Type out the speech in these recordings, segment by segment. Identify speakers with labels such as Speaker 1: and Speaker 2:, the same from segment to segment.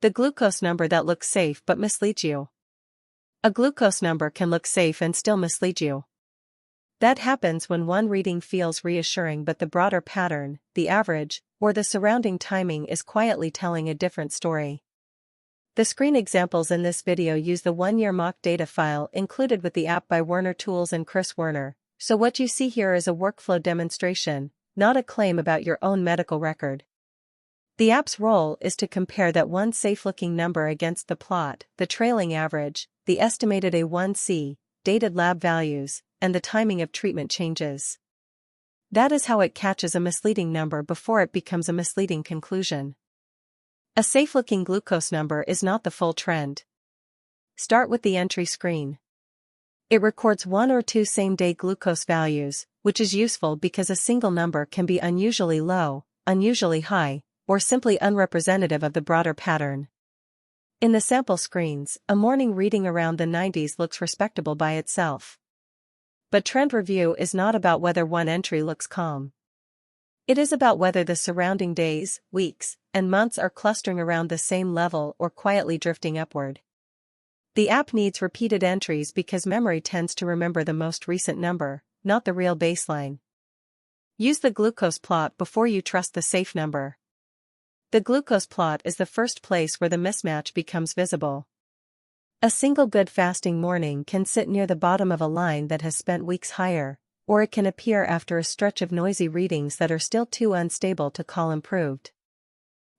Speaker 1: The glucose number that looks safe but misleads you. A glucose number can look safe and still mislead you. That happens when one reading feels reassuring but the broader pattern, the average, or the surrounding timing is quietly telling a different story. The screen examples in this video use the 1-year mock data file included with the app by Werner Tools and Werner, so what you see here is a workflow demonstration, not a claim about your own medical record. The app's role is to compare that one safe-looking number against the plot, the trailing average, the estimated A1C, dated lab values, and the timing of treatment changes. That is how it catches a misleading number before it becomes a misleading conclusion. A safe-looking glucose number is not the full trend. Start with the entry screen. It records 1 or 2 same-day glucose values, which is useful because a single number can be unusually low, unusually high, or simply unrepresentative of the broader pattern. In the sample screens, a morning reading around the 90s looks respectable by itself. But trend review is not about whether one entry looks calm. It is about whether the surrounding days, weeks, and months are clustering around the same level or quietly drifting upward. The app needs repeated entries because memory tends to remember the most recent number, not the real baseline. Use the glucose plot before you trust the safe number. The glucose plot is the first place where the mismatch becomes visible. A single good fasting morning can sit near the bottom of a line that has spent weeks higher, or it can appear after a stretch of noisy readings that are still too unstable to call improved.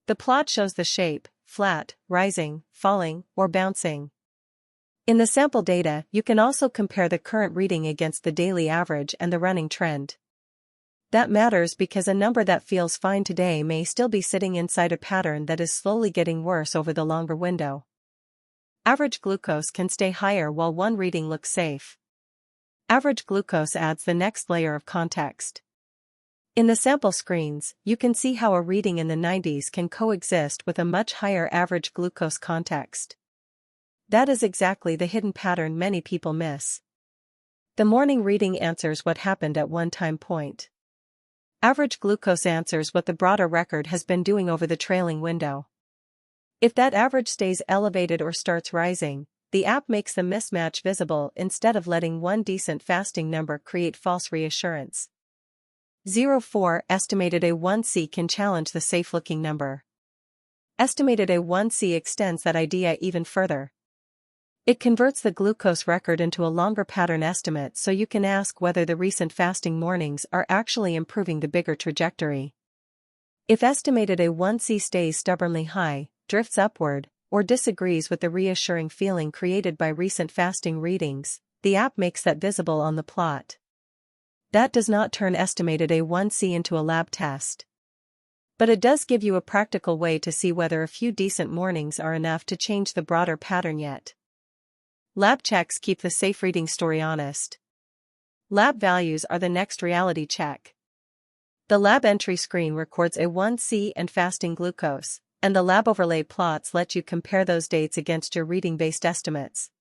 Speaker 1: The plot shows the shape, flat, rising, falling, or bouncing. In the sample data, you can also compare the current reading against the daily average and the running trend. That matters because a number that feels fine today may still be sitting inside a pattern that is slowly getting worse over the longer window. Average glucose can stay higher while one reading looks safe. Average glucose adds the next layer of context. In the sample screens, you can see how a reading in the 90s can coexist with a much higher average glucose context. That is exactly the hidden pattern many people miss. The morning reading answers what happened at one time point. Average glucose answers what the broader record has been doing over the trailing window. If that average stays elevated or starts rising, the app makes the mismatch visible instead of letting one decent fasting number create false reassurance. 0.4 estimated A1C can challenge the safe-looking number. Estimated A1C extends that idea even further. It converts the glucose record into a longer pattern estimate so you can ask whether the recent fasting mornings are actually improving the bigger trajectory. If estimated A1C stays stubbornly high, drifts upward, or disagrees with the reassuring feeling created by recent fasting readings, the app makes that visible on the plot. That does not turn estimated A1C into a lab test. But it does give you a practical way to see whether a few decent mornings are enough to change the broader pattern yet. Lab checks keep the safe reading story honest. Lab values are the next reality check. The lab entry screen records A1C and fasting glucose, and the lab overlay plots let you compare those dates against your reading-based estimates.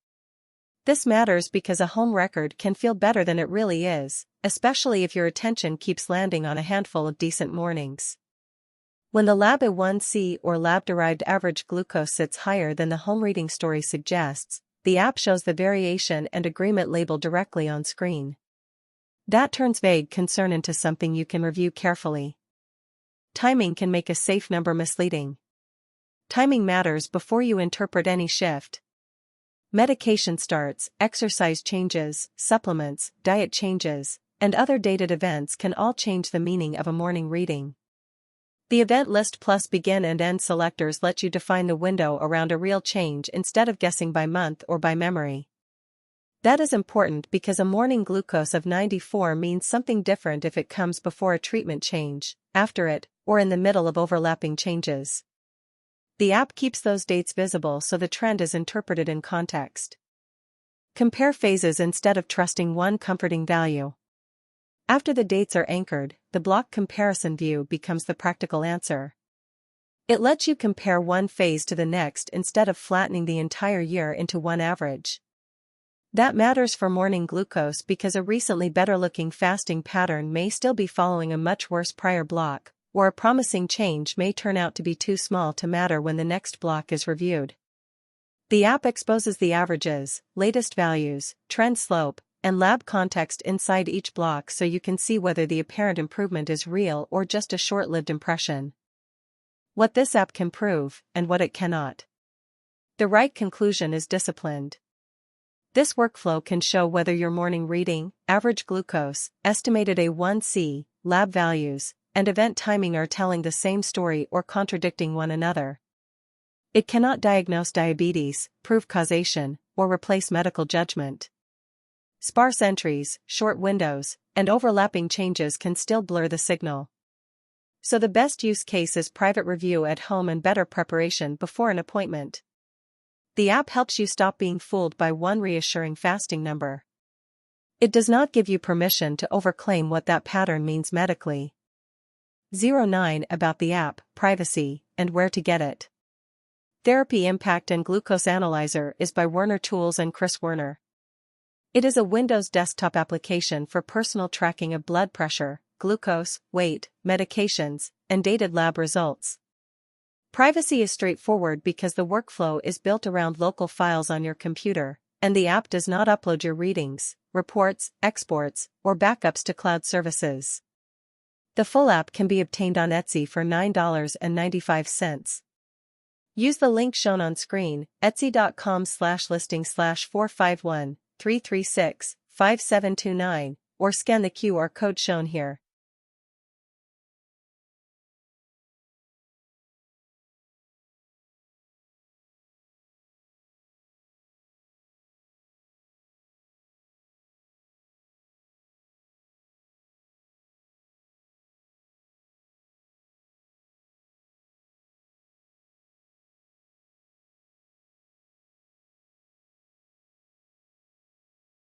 Speaker 1: This matters because a home record can feel better than it really is, especially if your attention keeps landing on a handful of decent mornings. When the lab A1C or lab-derived average glucose sits higher than the home reading story suggests, the app shows the variation and agreement label directly on screen. That turns vague concern into something you can review carefully. Timing can make a safe number misleading. Timing matters before you interpret any shift. Medication starts, exercise changes, supplements, diet changes, and other dated events can all change the meaning of a morning reading. The event list plus begin and end selectors let you define the window around a real change instead of guessing by month or by memory. That is important because a morning glucose of 94 means something different if it comes before a treatment change, after it, or in the middle of overlapping changes. The app keeps those dates visible so the trend is interpreted in context. Compare phases instead of trusting one comforting value. After the dates are anchored, the block comparison view becomes the practical answer. It lets you compare one phase to the next instead of flattening the entire year into one average. That matters for morning glucose because a recently better-looking fasting pattern may still be following a much worse prior block, or a promising change may turn out to be too small to matter when the next block is reviewed. The app exposes the averages, latest values, trend slope, and lab context inside each block so you can see whether the apparent improvement is real or just a short-lived impression. What this app can prove, and what it cannot. The right conclusion is disciplined. This workflow can show whether your morning reading, average glucose, estimated A1C, lab values, and event timing are telling the same story or contradicting one another. It cannot diagnose diabetes, prove causation, or replace medical judgment. Sparse entries, short windows, and overlapping changes can still blur the signal. So the best use case is private review at home and better preparation before an appointment. The app helps you stop being fooled by one reassuring fasting number. It does not give you permission to overclaim what that pattern means medically. 09 About the app, privacy, and where to get it. Therapy Impact and Glucose Analyzer is by Werner Tools and Chris Werner. It is a Windows desktop application for personal tracking of blood pressure, glucose, weight, medications, and dated lab results. Privacy is straightforward because the workflow is built around local files on your computer, and the app does not upload your readings, reports, exports, or backups to cloud services. The full app can be obtained on Etsy for $9.95. Use the link shown on screen, etsy.com/listing/451-336-5729, or scan the QR code shown here.